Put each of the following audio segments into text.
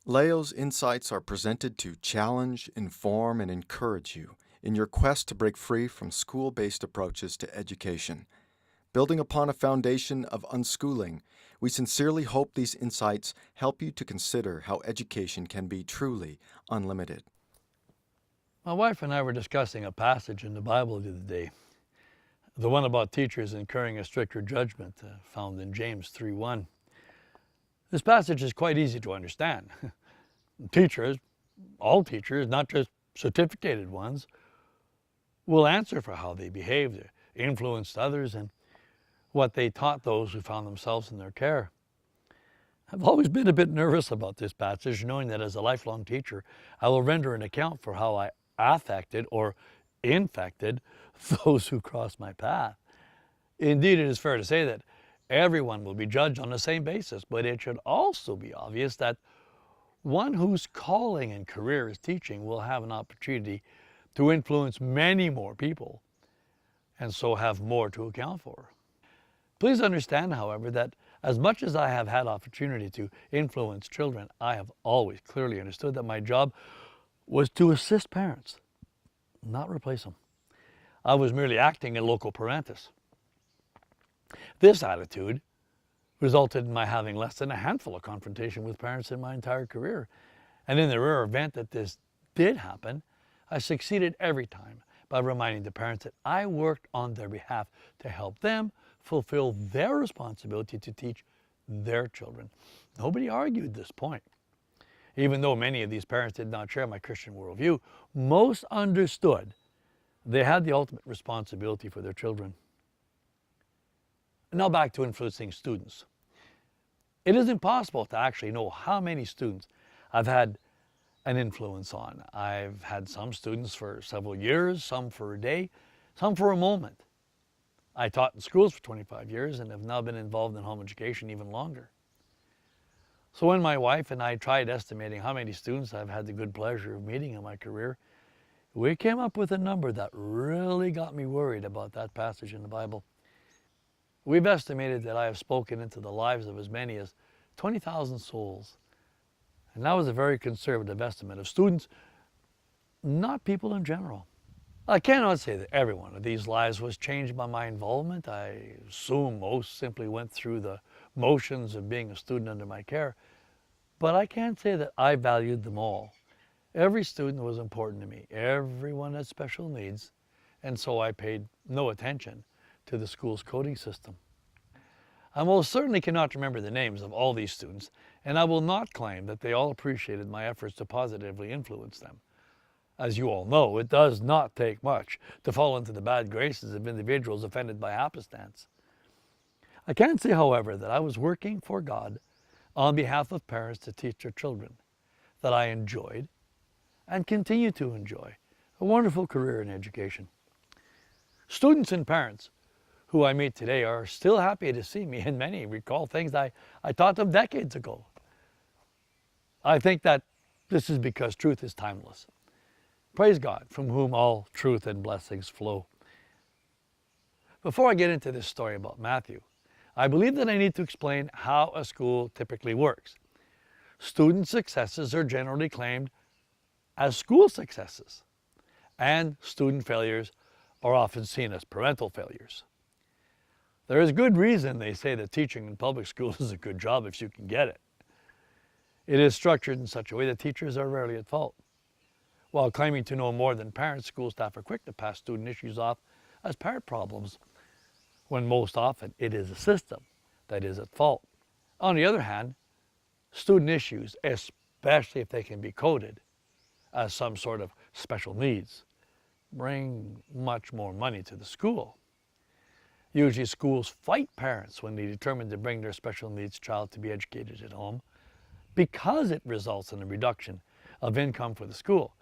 Leo's insights are presented to challenge, inform, and encourage you in your quest to break free from school-based approaches to education. Building upon a foundation of unschooling, we sincerely hope these insights help you to consider how education can be truly unlimited. My wife and I were discussing a passage in the Bible the other day, the one about teachers incurring a stricter judgment, found in James 3:1. This passage is quite easy to understand. Teachers, all teachers, not just certificated ones, will answer for how they behaved, influenced others, and what they taught those who found themselves in their care. I've always been a bit nervous about this passage, knowing that as a lifelong teacher, I will render an account for how I affected or infected those who cross my path. Indeed, it is fair to say that everyone will be judged on the same basis, but it should also be obvious that one whose calling and career is teaching will have an opportunity to influence many more people and so have more to account for. Please understand, however, that as much as I have had opportunity to influence children, I have always clearly understood that my job was to assist parents, not replace them. I was merely acting in loco parentis. This attitude resulted in my having less than a handful of confrontation with parents in my entire career. And in the rare event that this did happen, I succeeded every time by reminding the parents that I worked on their behalf to help them fulfill their responsibility to teach their children. Nobody argued this point. Even though many of these parents did not share my Christian worldview, most understood they had the ultimate responsibility for their children. Now back to influencing students. It is impossible to actually know how many students I've had an influence on. I've had some students for several years, some for a day, some for a moment. I taught in schools for 25 years and have now been involved in home education even longer. So when my wife and I tried estimating how many students I've had the good pleasure of meeting in my career, we came up with a number that really got me worried about that passage in the Bible. We've estimated that I have spoken into the lives of as many as 20,000 souls. And that was a very conservative estimate of students, not people in general. I cannot say that every one of these lives was changed by my involvement. I assume most simply went through the motions of being a student under my care. But I can say that I valued them all. Every student was important to me. Everyone had special needs. And so I paid no attention to the school's coding system. I most certainly cannot remember the names of all these students, and I will not claim that they all appreciated my efforts to positively influence them. As you all know, it does not take much to fall into the bad graces of individuals offended by happenstance. I can say, however, that I was working for God on behalf of parents to teach their children, that I enjoyed and continue to enjoy a wonderful career in education. Students and parents who I meet today are still happy to see me, and many recall things I taught them decades ago. I think that this is because truth is timeless. Praise God, from whom all truth and blessings flow. Before I get into this story about Matthew, I believe that I need to explain how a school typically works. Student successes are generally claimed as school successes, and student failures are often seen as parental failures. There is good reason they say that teaching in public schools is a good job if you can get it. It is structured in such a way that teachers are rarely at fault. While claiming to know more than parents, school staff are quick to pass student issues off as parent problems, when most often it is a system that is at fault. On the other hand, student issues, especially if they can be coded as some sort of special needs, bring much more money to the school. Usually schools fight parents when they determine to bring their special needs child to be educated at home because it results in a reduction of income for the school.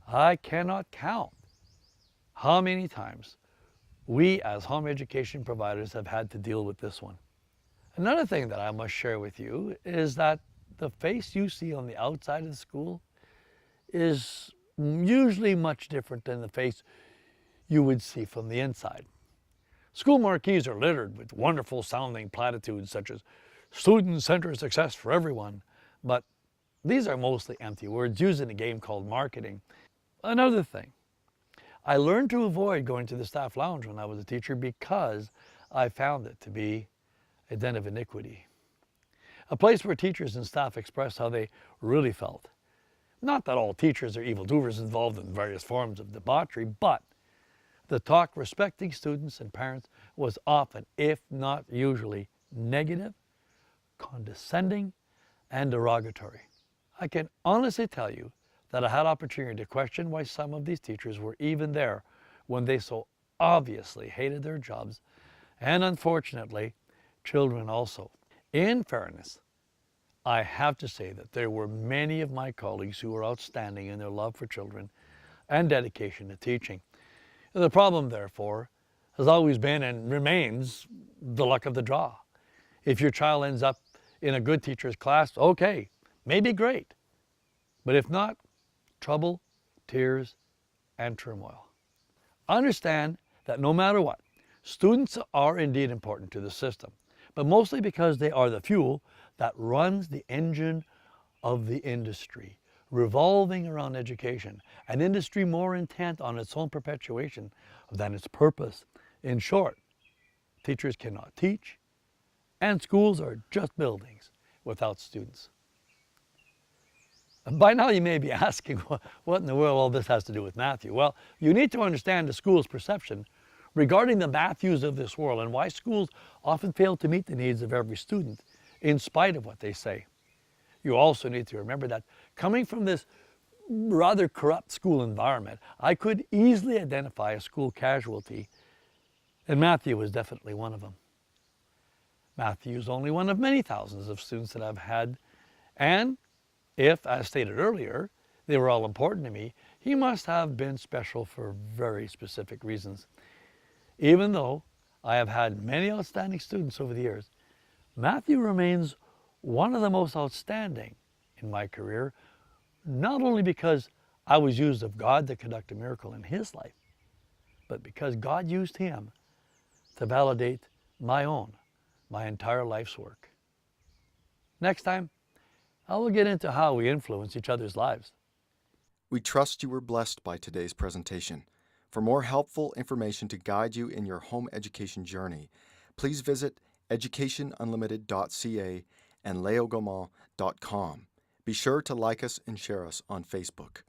I cannot count how many times we as home education providers have had to deal with this one. Another thing that I must share with you is that the face you see on the outside of the school is usually much different than the face you would see from the inside. School marquees are littered with wonderful sounding platitudes such as student-centered success for everyone, but These are mostly empty words used in a game called marketing. Another thing, I learned to avoid going to the staff lounge when I was a teacher because I found it to be a den of iniquity. A place where teachers and staff expressed how they really felt. Not that all teachers are evildoers involved in various forms of debauchery, but the talk respecting students and parents was often, if not usually, negative, condescending, and derogatory. I can honestly tell you that I had opportunity to question why some of these teachers were even there when they so obviously hated their jobs, and unfortunately, children also. In fairness, I have to say that there were many of my colleagues who were outstanding in their love for children and dedication to teaching. The problem, therefore, has always been and remains the luck of the draw. If your child ends up in a good teacher's class, okay, maybe great. But if not, trouble, tears, and turmoil. Understand that no matter what, students are indeed important to the system, but mostly because they are the fuel that runs the engine of the industry, revolving around education, an industry more intent on its own perpetuation than its purpose. In short, teachers cannot teach, and schools are just buildings without students. By now you may be asking, what in the world all this has to do with Matthew? Well, you need to understand the school's perception regarding the Matthews of this world and why schools often fail to meet the needs of every student in spite of what they say. You also need to remember that coming from this rather corrupt school environment, I could easily identify a school casualty, and Matthew was definitely one of them. Matthew is only one of many thousands of students that I've had, and if, as stated earlier, they were all important to me, he must have been special for very specific reasons. Even though I have had many outstanding students over the years, Matthew remains one of the most outstanding in my career, not only because I was used of God to conduct a miracle in his life, but because God used him to validate my entire life's work. Next time, I will get into how we influence each other's lives. We trust you were blessed by today's presentation. For more helpful information to guide you in your home education journey, please visit educationunlimited.ca and leogaumont.com. Be sure to like us and share us on Facebook.